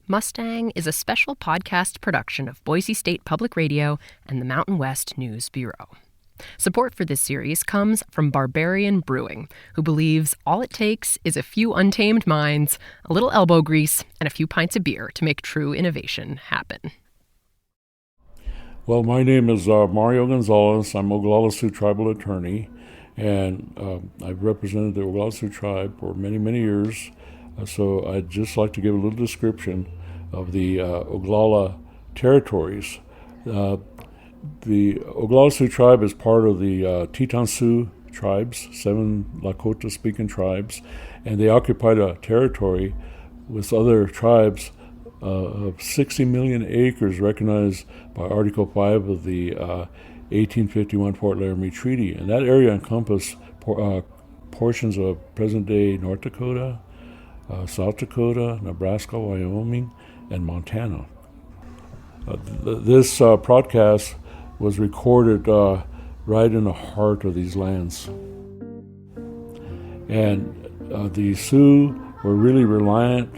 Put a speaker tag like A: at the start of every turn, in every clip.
A: Mustang is a special podcast production of Boise State Public Radio and the Mountain West News Bureau. Support for this series comes from Barbarian Brewing, who believes all it takes is a few untamed minds, a little elbow grease, and a few pints of beer to make true innovation happen.
B: Well, my name is Mario Gonzalez. I'm Oglala Sioux tribal attorney, and I've represented the Oglala Sioux tribe for many, many years. So I'd just like to give a little description of the Oglala territories. The Oglala Sioux tribe is part of the Teton Sioux tribes, 7 Lakota-speaking tribes, and they occupied a territory with other tribes of 60 million acres recognized by Article 5 of the 1851 Fort Laramie Treaty. And that area encompassed portions of present-day North Dakota, South Dakota, Nebraska, Wyoming, and Montana. This broadcast was recorded right in the heart of these lands. And the Sioux were really reliant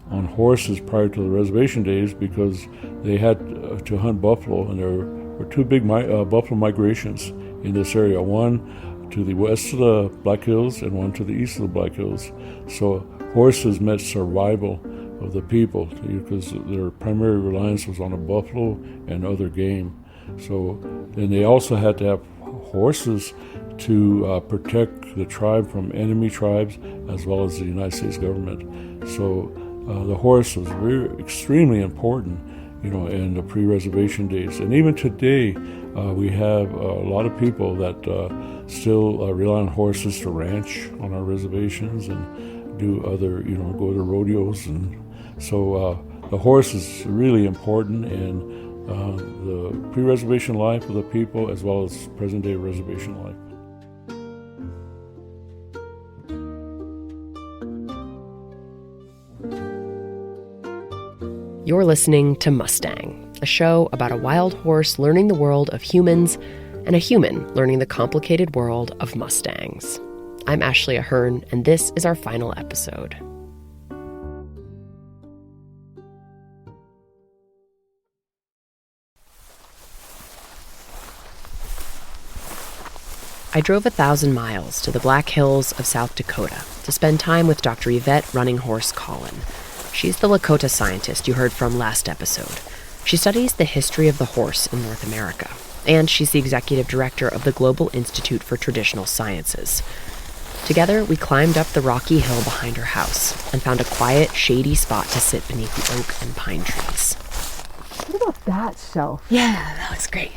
B: on horses prior to the reservation days because they had to hunt buffalo, and there were 2 big buffalo migrations in this area, one to the west of the Black Hills and one to the east of the Black Hills. So horses meant survival of the people because their primary reliance was on the buffalo and other game. So then they also had to have horses to protect the tribe from enemy tribes as well as the United States government. So the horse was extremely important, in the pre-reservation days. And even today, we have a lot of people that still rely on horses to ranch on our reservations and do other, go to rodeos. And so the horse is really important in the pre-reservation life of the people as well as present-day reservation life.
A: You're listening to Mustang, a show about a wild horse learning the world of humans and a human learning the complicated world of Mustangs. I'm Ashley Ahern, and this is our final episode. I drove 1,000 miles to the Black Hills of South Dakota to spend time with Dr. Yvette Running Horse Collin. She's the Lakota scientist you heard from last episode. She studies the history of the horse in North America, and she's the executive director of the Global Institute for Traditional Sciences. Together, we climbed up the rocky hill behind her house and found a quiet, shady spot to sit beneath the oak and pine trees.
C: What about that shelf?
A: Yeah, that looks great.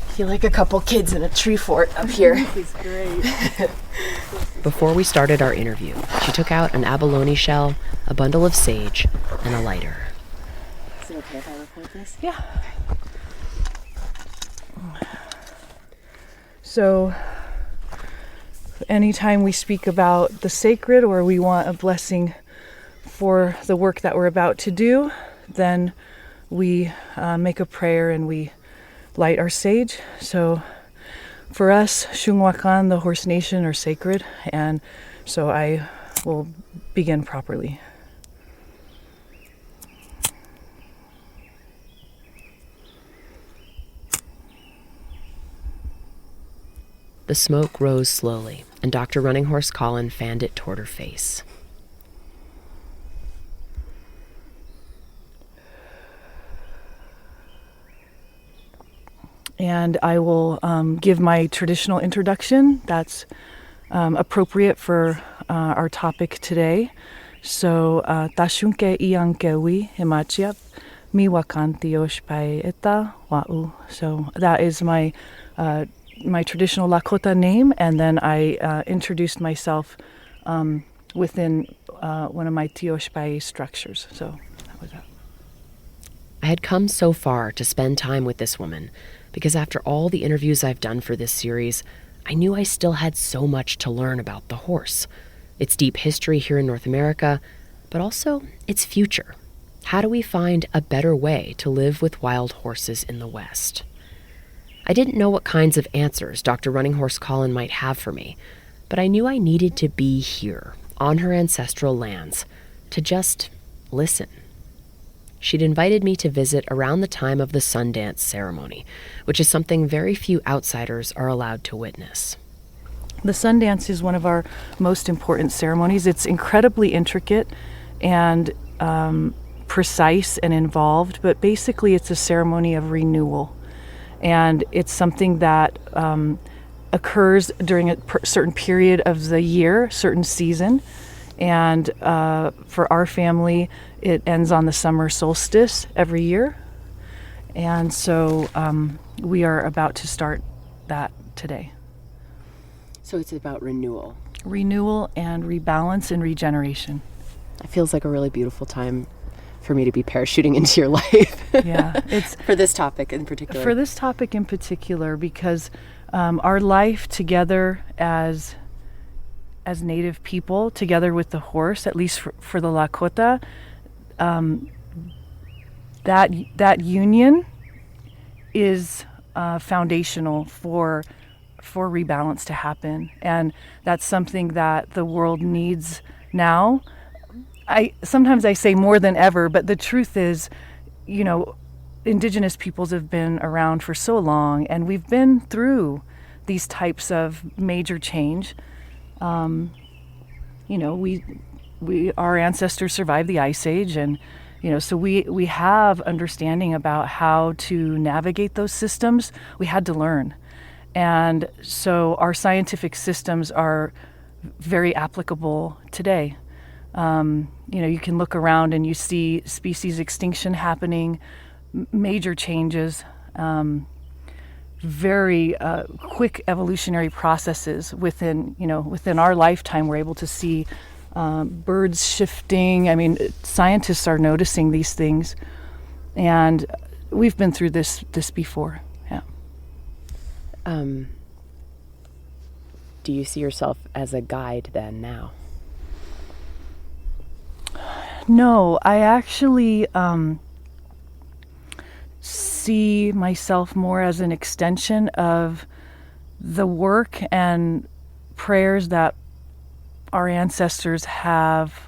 C: I feel like a couple kids in a tree fort up here.
D: It's great.
A: Before we started our interview, she took out an abalone shell, a bundle of sage, and a lighter.
D: Is it okay if I record this?
C: Yeah. So, anytime we speak about the sacred or we want a blessing for the work that we're about to do, then we make a prayer and we light our sage. So for us, Shungwakan, the Horse Nation, are sacred, and so I will begin properly.
A: The smoke rose slowly, and Dr. Running Horse Collin fanned it toward her face.
C: And I will give my traditional introduction that's appropriate for our topic today. So, Tashunke iankewi himachiap miwakantiyosh pai eta wa'u. So that is my traditional Lakota name, and then I introduced myself within one of my Tiosh pai structures. So that was that.
A: I had come so far to spend time with this woman because after all the interviews I've done for this series, I knew I still had so much to learn about the horse, its deep history here in North America, but also its future. How do we find a better way to live with wild horses in the West? I didn't know what kinds of answers Dr. Running Horse Collin might have for me, but I knew I needed to be here, on her ancestral lands to just listen. She'd invited me to visit around the time of the Sundance Ceremony, which is something very few outsiders are allowed to witness.
C: The Sundance is one of our most important ceremonies. It's incredibly intricate and precise and involved, but basically it's a ceremony of renewal. And it's something that occurs during a certain period of the year, certain season. And for our family, it ends on the summer solstice every year. And so we are about to start that today.
D: So it's about renewal.
C: Renewal and rebalance and regeneration.
D: It feels like a really beautiful time for me to be parachuting into your life.
C: Yeah, it's
D: for this topic in particular.
C: For this topic in particular, because our life together as Native people, together with the horse, at least for the Lakota, that union is foundational for rebalance to happen, and that's something that the world needs now. Sometimes I say more than ever, but the truth is, Indigenous peoples have been around for so long, and we've been through these types of major change. Our ancestors survived the Ice Age, and so we have understanding about how to navigate those systems. We had to learn, and so our scientific systems are very applicable today. You can look around and you see species extinction happening, major changes, very quick evolutionary processes within our lifetime. We're able to see birds shifting. I mean, scientists are noticing these things, and we've been through this before. Yeah.
A: Do you see yourself as a guide then now?
C: No, I actually see myself more as an extension of the work and prayers that our ancestors have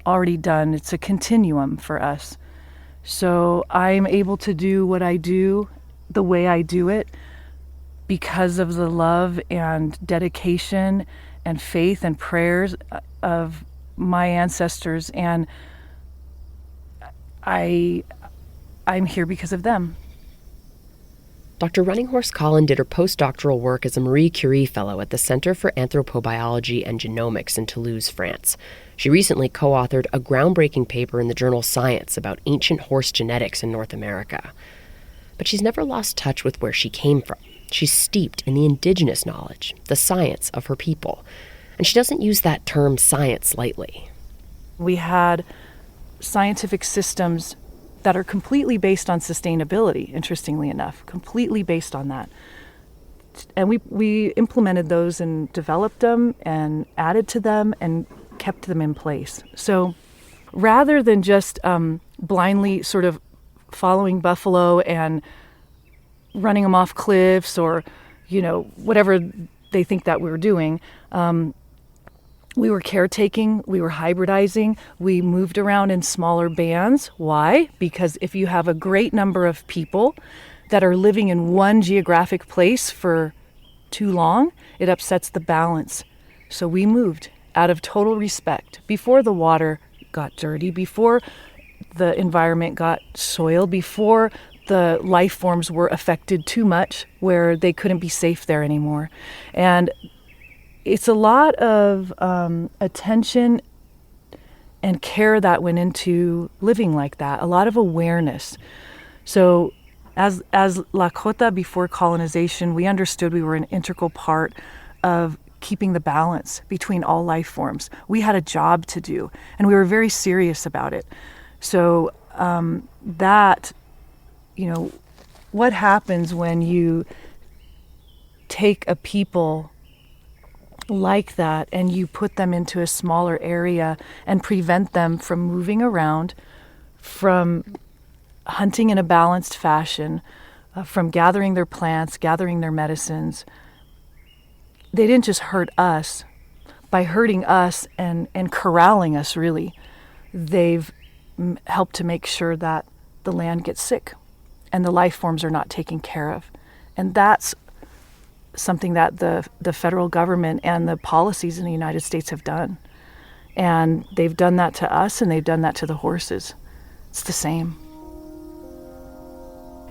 C: already done. It's a continuum for us. So I'm able to do what I do the way I do it because of the love and dedication and faith and prayers of my ancestors, and I'm here because of them.
A: Dr. Running Horse Collin did her postdoctoral work as a Marie Curie Fellow at the Center for Anthropobiology and Genomics in Toulouse, France. She recently co-authored a groundbreaking paper in the journal Science about ancient horse genetics in North America. But she's never lost touch with where she came from. She's steeped in the indigenous knowledge, the science of her people. And she doesn't use that term science lightly.
C: We had scientific systems that are completely based on sustainability, interestingly enough, completely based on that. And we implemented those and developed them and added to them and kept them in place. So rather than just blindly sort of following buffalo and running them off cliffs or, whatever they think that we were doing, we were caretaking, we were hybridizing, we moved around in smaller bands. Why? Because if you have a great number of people that are living in one geographic place for too long, it upsets the balance. So we moved out of total respect before the water got dirty, before the environment got soiled, before the life forms were affected too much where they couldn't be safe there anymore. And it's a lot of attention and care that went into living like that, a lot of awareness. So as Lakota before colonization, we understood we were an integral part of keeping the balance between all life forms. We had a job to do, and we were very serious about it. So what happens when you take a people like that and you put them into a smaller area and prevent them from moving around, from hunting in a balanced fashion, from gathering their plants, gathering their medicines? They didn't just hurt us by hurting us and corralling us, really, they've helped to make sure that the land gets sick and the life forms are not taken care of. And that's something that the federal government and the policies in the United States have done. And they've done that to us, and they've done that to the horses. It's the same.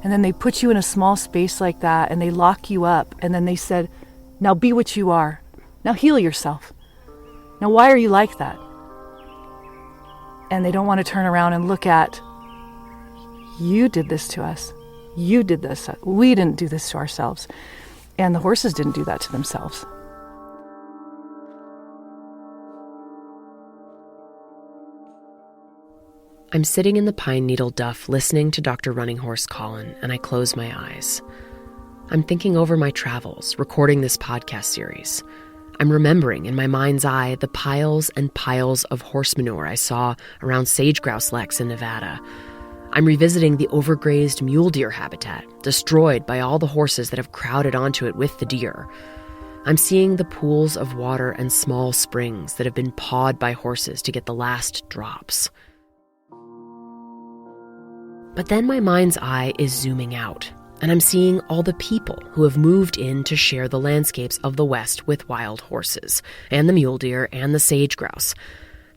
C: And then they put you in a small space like that, and they lock you up, and then they said, now be what you are. Now heal yourself. Now why are you like that? And they don't want to turn around and look at, you did this to us. You did this. We didn't do this to ourselves. And the horses didn't do that to themselves.
A: I'm sitting in the pine needle duff listening to Dr. Running Horse Collin, and I close my eyes. I'm thinking over my travels, recording this podcast series. I'm remembering in my mind's eye the piles and piles of horse manure I saw around sage-grouse leks in Nevada. I'm revisiting the overgrazed mule deer habitat, destroyed by all the horses that have crowded onto it with the deer. I'm seeing the pools of water and small springs that have been pawed by horses to get the last drops. But then my mind's eye is zooming out, and I'm seeing all the people who have moved in to share the landscapes of the West with wild horses, and the mule deer and the sage-grouse.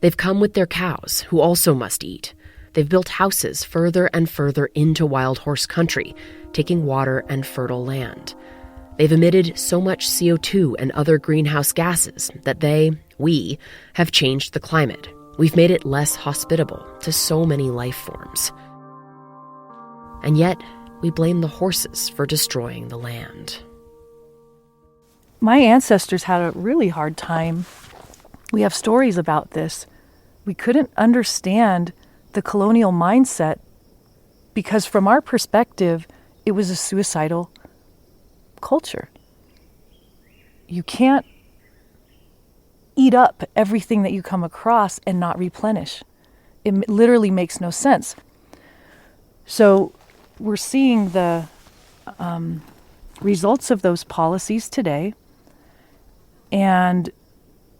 A: They've come with their cows, who also must eat. They've built houses further and further into wild horse country, taking water and fertile land. They've emitted so much CO2 and other greenhouse gases that we, have changed the climate. We've made it less hospitable to so many life forms. And yet, we blame the horses for destroying the land.
C: My ancestors had a really hard time. We have stories about this. We couldn't understand the colonial mindset because from our perspective, it was a suicidal culture. You can't eat up everything that you come across and not replenish. It literally makes no sense. So we're seeing the results of those policies today, and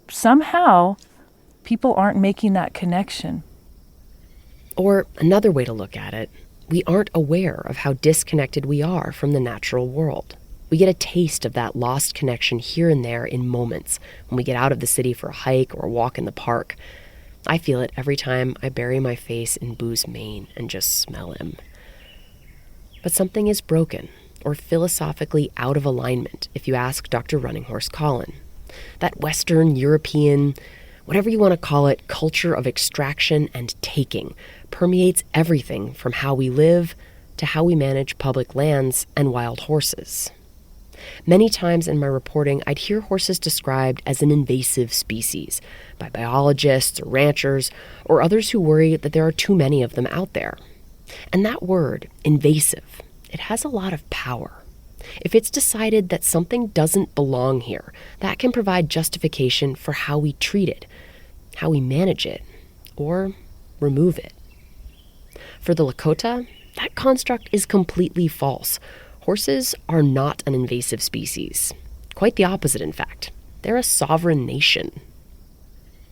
C: somehow people aren't making that connection.
A: Or another way to look at it, we aren't aware of how disconnected we are from the natural world. We get a taste of that lost connection here and there in moments when we get out of the city for a hike or a walk in the park. I feel it every time I bury my face in Boo's mane and just smell him. But something is broken or philosophically out of alignment if you ask Dr. Running Horse Collin. That Western, European, whatever you want to call it, culture of extraction and taking permeates everything from how we live to how we manage public lands and wild horses. Many times in my reporting, I'd hear horses described as an invasive species by biologists or ranchers or others who worry that there are too many of them out there. And that word, invasive, it has a lot of power. If it's decided that something doesn't belong here, that can provide justification for how we treat it, how we manage it, or remove it. For the Lakota, that construct is completely false. Horses are not an invasive species. Quite the opposite, in fact. They're a sovereign nation.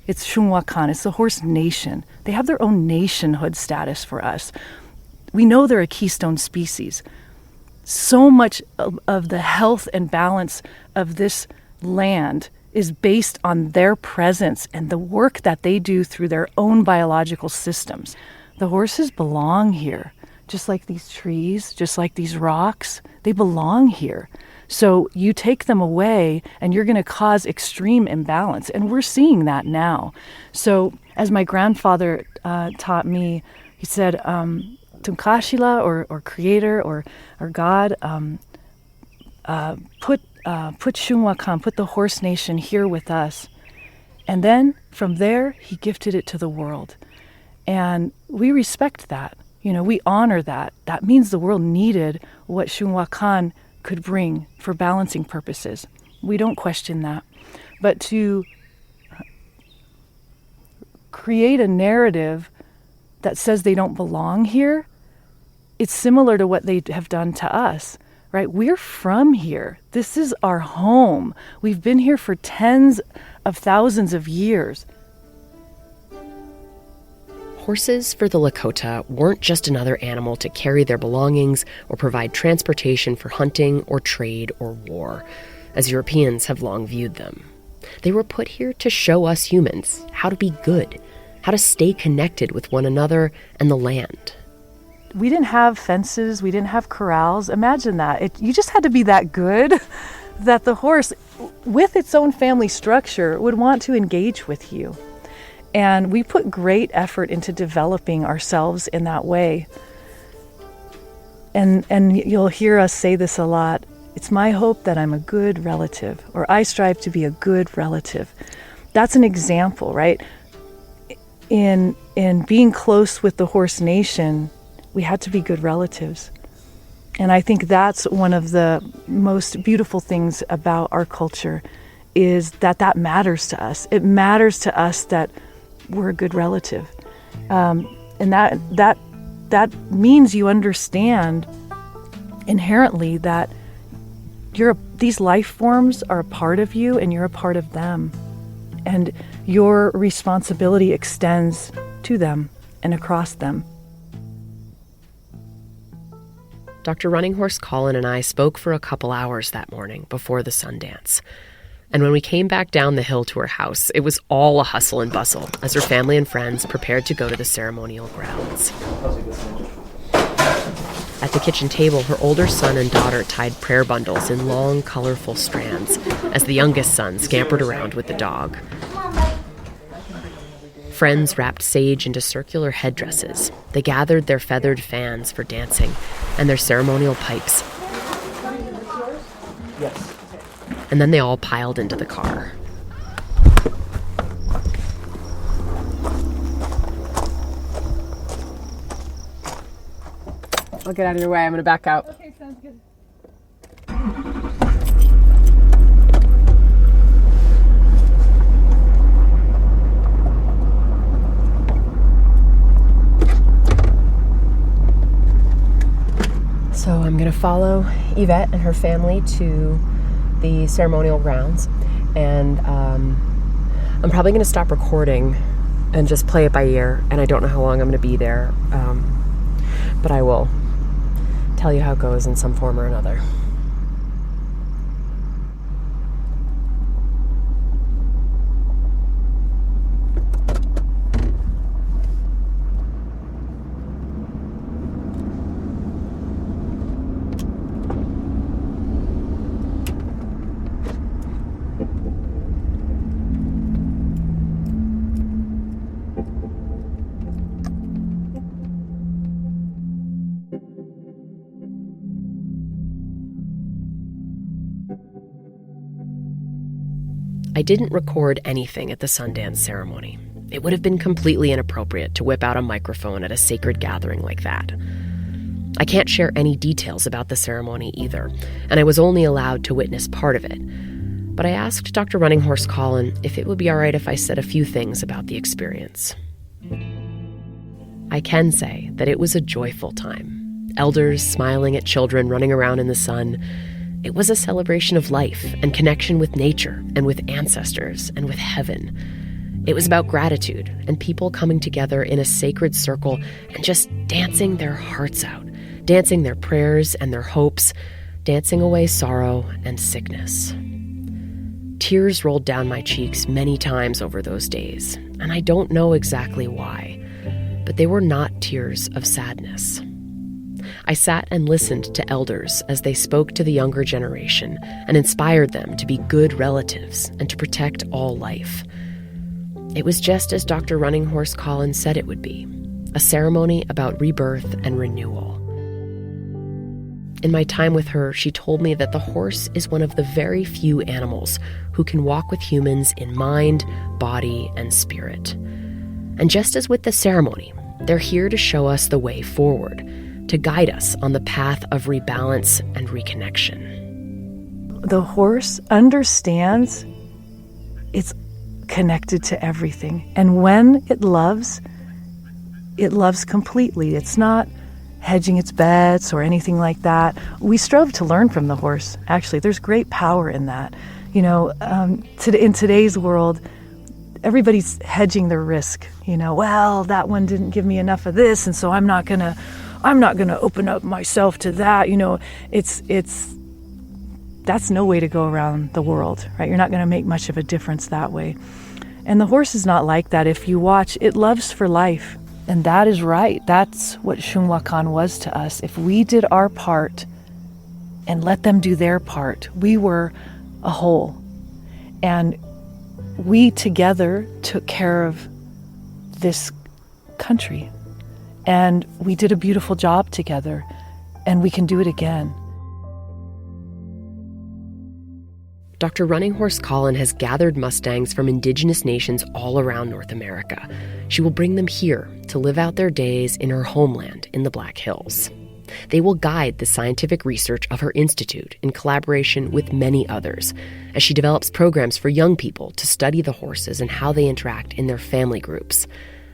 C: It's Shungwakan, it's the horse nation. They have their own nationhood status for us. We know they're a keystone species. So much of the health and balance of this land is based on their presence and the work that they do through their own biological systems. The horses belong here, just like these trees, just like these rocks. They belong here. So you take them away and you're going to cause extreme imbalance. And we're seeing that now. So as my grandfather taught me, he said, Tunkashila or Creator or God, put Shungwakan, put the horse nation here with us. And then from there, he gifted it to the world. And we respect that. You know, we honor that. That means the world needed what Shungwakan could bring for balancing purposes. We don't question that. But to create a narrative that says they don't belong here, it's similar to what they have done to us, right? We're from here. This is our home. We've been here for tens of thousands of years.
A: Horses for the Lakota weren't just another animal to carry their belongings or provide transportation for hunting or trade or war, as Europeans have long viewed them. They were put here to show us humans how to be good, how to stay connected with one another and the land.
C: We didn't have fences, we didn't have corrals. Imagine that. You just had to be that good that the horse, with its own family structure, would want to engage with you. And we put great effort into developing ourselves in that way. And you'll hear us say this a lot. It's my hope that I'm a good relative, or I strive to be a good relative. That's an example, right? In being close with the horse nation, we had to be good relatives. And I think that's one of the most beautiful things about our culture, is that matters to us. It matters to us that we're a good relative. And that means you understand inherently that these life forms are a part of you and you're a part of them. And your responsibility extends to them and across them.
A: Dr. Running Horse Collin and I spoke for a couple hours that morning before the Sundance. And when we came back down the hill to her house, it was all a hustle and bustle as her family and friends prepared to go to the ceremonial grounds. At the kitchen table, her older son and daughter tied prayer bundles in long, colorful strands as the youngest son scampered around with the dog. Friends wrapped sage into circular headdresses. They gathered their feathered fans for dancing and their ceremonial pipes.
E: Yes.
A: And then they all piled into the car.
D: I'll get out of your way. I'm going to back out.
C: Okay, sounds good.
A: So I'm going to follow Yvette and her family to the ceremonial grounds, and I'm probably going to stop recording and just play it by ear, and I don't know how long I'm going to be there, but I will tell you how it goes in some form or another. I didn't record anything at the Sundance ceremony. It would have been completely inappropriate to whip out a microphone at a sacred gathering like that. I can't share any details about the ceremony either, and I was only allowed to witness part of it. But I asked Dr. Running Horse Collin if it would be all right if I said a few things about the experience. I can say that it was a joyful time. Elders smiling at children running around in the sun. It was a celebration of life and connection with nature and with ancestors and with heaven. It was about gratitude and people coming together in a sacred circle and just dancing their hearts out, dancing their prayers and their hopes, dancing away sorrow and sickness. Tears rolled down my cheeks many times over those days, and I don't know exactly why, but they were not tears of sadness. I sat and listened to elders as they spoke to the younger generation and inspired them to be good relatives and to protect all life. It was just as Dr. Running Horse Collin said it would be, a ceremony about rebirth and renewal. In my time with her, she told me that the horse is one of the very few animals who can walk with humans in mind, body, and spirit. And just as with the ceremony, they're here to show us the way forward, to guide us on the path of rebalance and reconnection.
C: The horse understands it's connected to everything. And when it loves completely. It's not hedging its bets or anything like that. We strove to learn from the horse. Actually, there's great power in that. In today's world, everybody's hedging their risk. Well, that one didn't give me enough of this, and so I'm not gonna open up myself to that. That's no way to go around the world, right? You're not gonna make much of a difference that way. And the horse is not like that. If you watch, it loves for life. And that is right. That's what Shungwakan was to us. If we did our part and let them do their part, we were a whole. And we together took care of this country. And we did a beautiful job together. And we can do it again.
A: Dr. Running Horse Collin has gathered Mustangs from indigenous nations all around North America. She will bring them here to live out their days in her homeland in the Black Hills. They will guide the scientific research of her institute in collaboration with many others as she develops programs for young people to study the horses and how they interact in their family groups.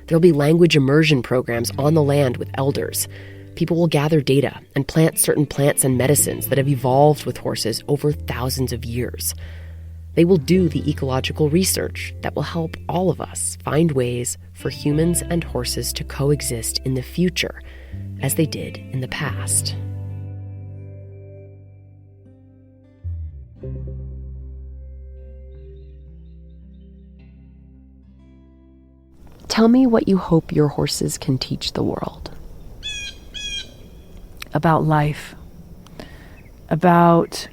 A: There'll be language immersion programs on the land with elders. People will gather data and plant certain plants and medicines that have evolved with horses over thousands of years. They will do the ecological research that will help all of us find ways for humans and horses to coexist in the future as they did in the past. Tell me what you hope your horses can teach the world.
C: About life, about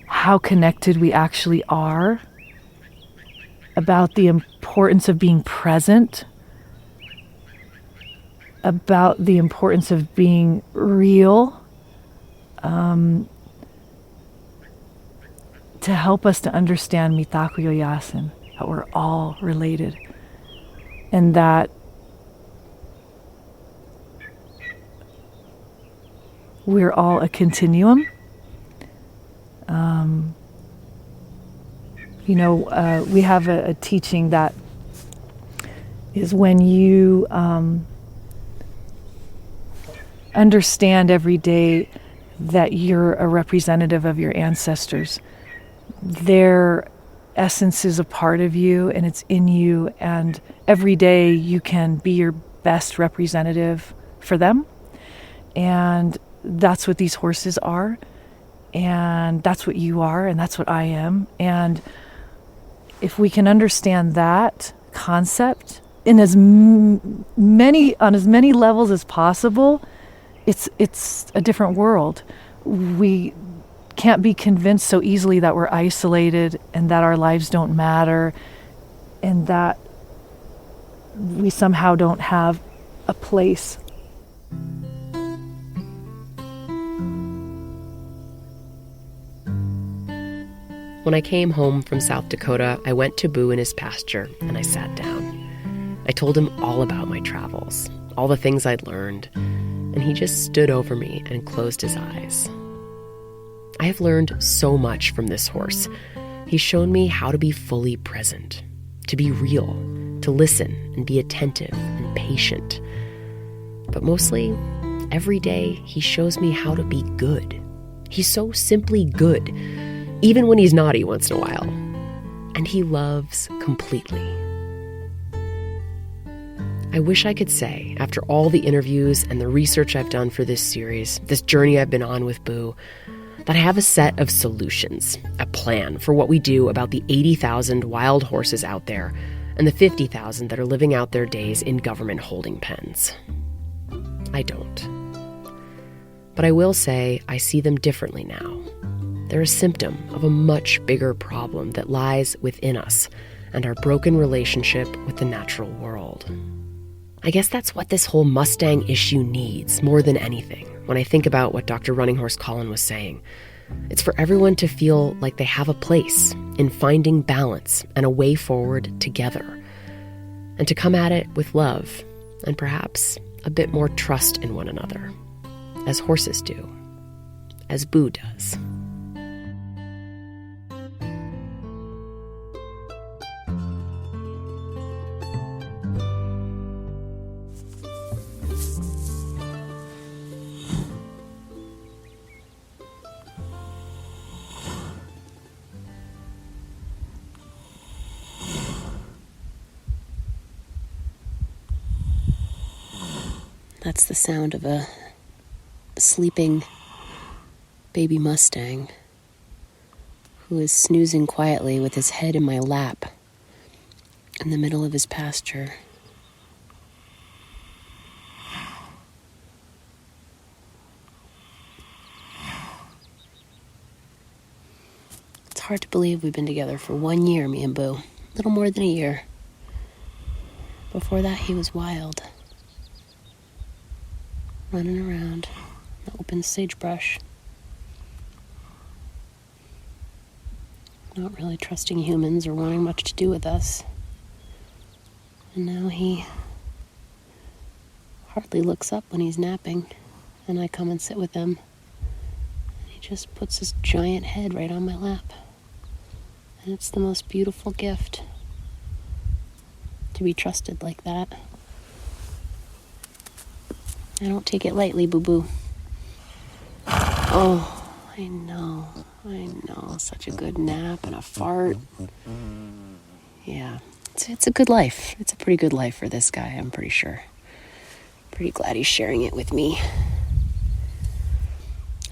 C: how connected we actually are, about the importance of being present, about the importance of being real, to help us to understand Mitakuyo Yasin, that we're all related, and that we're all a continuum. We have a teaching that is when you understand every day that you're a representative of your ancestors. Their essence is a part of you and it's in you, and every day you can be your best representative for them. And that's what these horses are, and that's what you are, and that's what I am. And if we can understand that concept in on as many levels as possible, it's a different world. We can't be convinced so easily that we're isolated and that our lives don't matter and that we somehow don't have a place.
A: When I came home from South Dakota, I went to Boo in his pasture and I sat down. I told him all about my travels, all the things I'd learned, and he just stood over me and closed his eyes. I have learned so much from this horse. He's shown me how to be fully present, to be real, to listen and be attentive and patient. But mostly, every day, he shows me how to be good. He's so simply good, even when he's naughty once in a while. And he loves completely. I wish I could say, after all the interviews and the research I've done for this series, this journey I've been on with Boo, that I have a set of solutions, a plan for what we do about the 80,000 wild horses out there and the 50,000 that are living out their days in government holding pens. I don't. But I will say I see them differently now. They're a symptom of a much bigger problem that lies within us and our broken relationship with the natural world. I guess that's what this whole Mustang issue needs more than anything when I think about what Dr. Running Horse Collin was saying. It's for everyone to feel like they have a place in finding balance and a way forward together, and to come at it with love and perhaps a bit more trust in one another, as horses do, as Boo does. That's the sound of a sleeping baby Mustang who is snoozing quietly with his head in my lap in the middle of his pasture. It's hard to believe we've been together for 1 year, me and Boo. A little more than a year. Before that, he was wild. Running around in the open sagebrush. Not really trusting humans or wanting much to do with us. And now he hardly looks up when he's napping, and I come and sit with him. And he just puts his giant head right on my lap. And it's the most beautiful gift to be trusted like that. I don't take it lightly, boo-boo. Oh, I know. Such a good nap and a fart. Yeah, it's a good life. It's a pretty good life for this guy, I'm pretty sure. Pretty glad he's sharing it with me.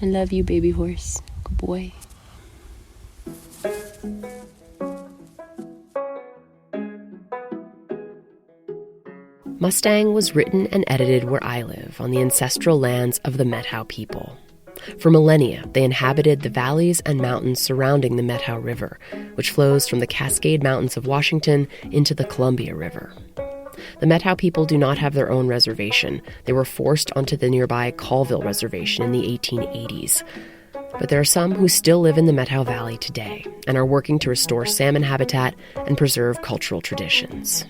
A: I love you, baby horse. Good boy. Mustang was written and edited where I live, on the ancestral lands of the Methow people. For millennia, they inhabited the valleys and mountains surrounding the Methow River, which flows from the Cascade Mountains of Washington into the Columbia River. The Methow people do not have their own reservation. They were forced onto the nearby Colville Reservation in the 1880s. But there are some who still live in the Methow Valley today and are working to restore salmon habitat and preserve cultural traditions.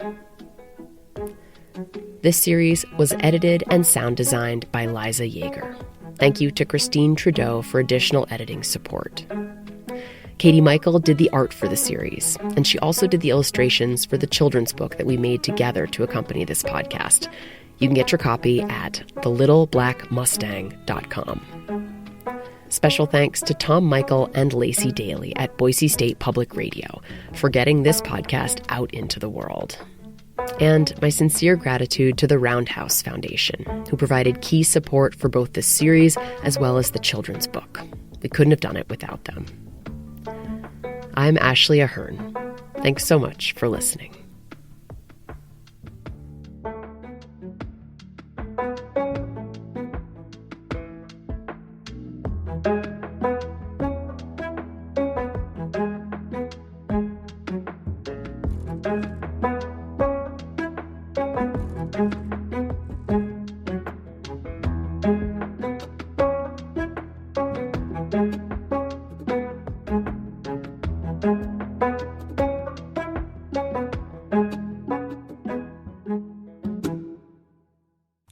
A: This series was edited and sound designed by Liza Yeager. Thank you to Christine Trudeau for additional editing support. Katie Michael did the art for the series, and she also did the illustrations for the children's book that we made together to accompany this podcast. You can get your copy at thelittleblackmustang.com. Special thanks to Tom Michael and Lacey Daly at Boise State Public Radio for getting this podcast out into the world. And my sincere gratitude to the Roundhouse Foundation, who provided key support for both this series as well as the children's book. We couldn't have done it without them. I'm Ashley Ahern. Thanks so much for listening.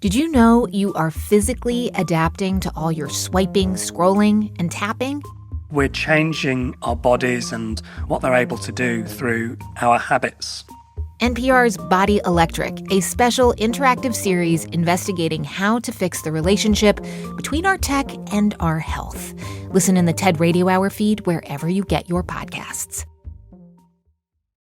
E: Did you know you are physically adapting to all your swiping, scrolling, and tapping?
F: We're changing our bodies and what they're able to do through our habits.
E: NPR's Body Electric, a special interactive series investigating how to fix the relationship between our tech and our health. Listen in the TED Radio Hour feed wherever you get your podcasts.